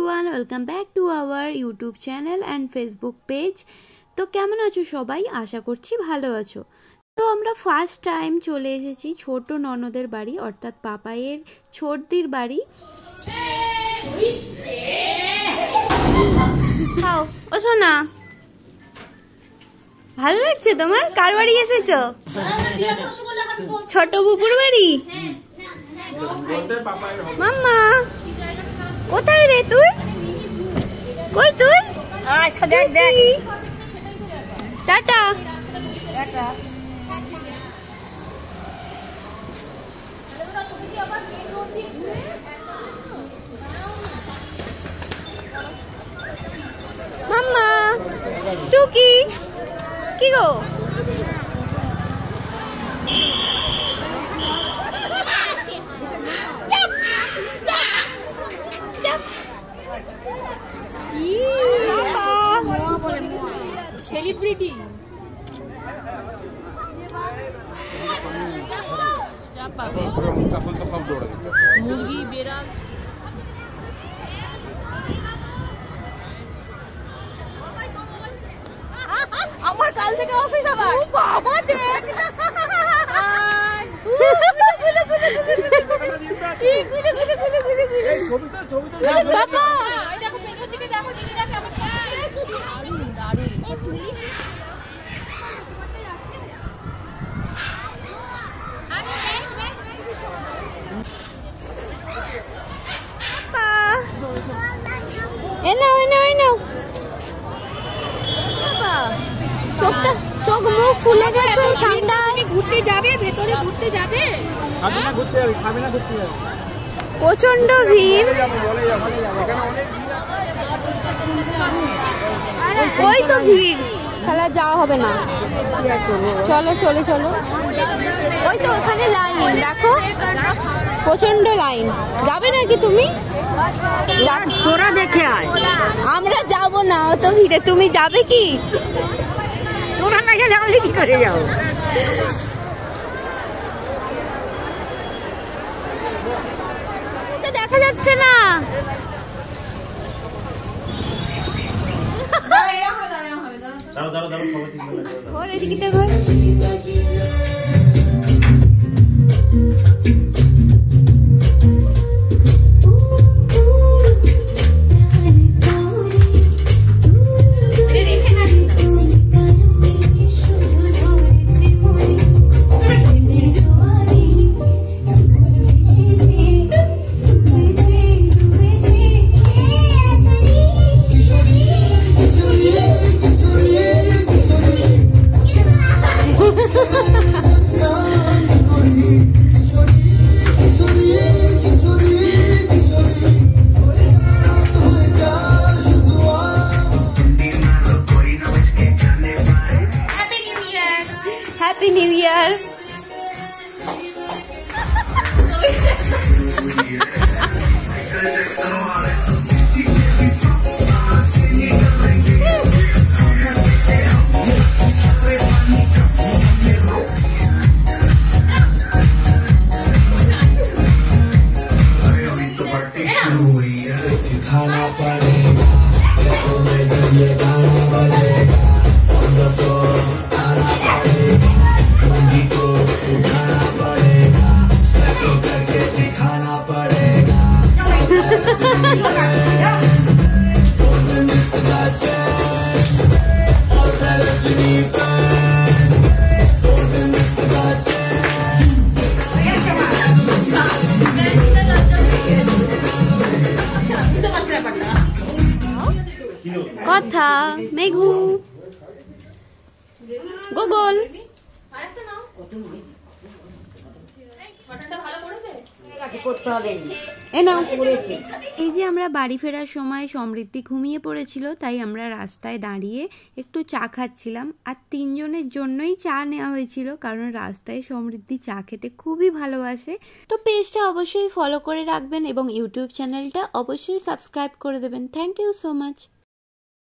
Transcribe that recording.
Everyone, welcome back to our YouTube channel and Facebook page. তো কেমন আছো সবাই? আশা করছি ভালো আছো। তো আমরা ফার্স্ট টাইম চলে এসেছি ছোট ননদের বাড়ি, অর্থাৎ পাপাইয়ের ছোটদির বাড়ি। খাও ও সোনা, ভালো লাগছে তোমার? কার বাড়ি এসেছো? ছোট বুবুর বাড়ি। মাম্মা কোথায় রে তুই? কই তুই? দেখ দেখ, টাটা। মাম্মা টুকি কি গো? সেলিব্রিটি মুরগি বেড়াল আমার কাল থেকে অফিস আবার। বাবা দেখ বাবা দেখো পেছন দিকে, দেখো দিদিরা কেমন দারুণ দারুণ। চোখ মুখ ফুলে গেছে ঠান্ডায়। ঘুরতে যাবে, ভেতরে ঘুরতে যাবে। প্রচন্ড ভিড়। ওই তো ভিড়, তাহলে যাওয়া হবে না। চলো চলো চলো, ওই তো ওখানে লাইন দেখো, প্রচন্ড লাইন। যাবে নাকি তুমি? তোরা দেখে আয়। আমরা যাবো না অত ভিড়ে, তুমি যাবে কি? তোরা না গেলে আমি কি করে যাবো? দেখা যাচ্ছে না। ঘর এদিকে ঘর। Happy New Year! खाना पड़ेगा जब ये गाना बजेगा on the floor आना पड़ेगा, मुंडी को उठाना पड़ेगा, तो करके दिखाना पड़ेगा। কথা মেঘু গুগল। এই যে আমরা বাড়ি ফেরার সময় সমৃদ্ধি ঘুমিয়ে পড়েছিল, তাই আমরা রাস্তায় দাঁড়িয়ে একটু চা খাচ্ছিলাম। আর তিনজনের জন্যই চা নেওয়া হয়েছিল, কারণ রাস্তায় সমৃদ্ধি চা খেতে খুবই ভালোবাসে। তো পেজটা অবশ্যই ফলো করে রাখবেন এবং ইউটিউব চ্যানেলটা অবশ্যই সাবস্ক্রাইব করে দেবেন। Thank you so much.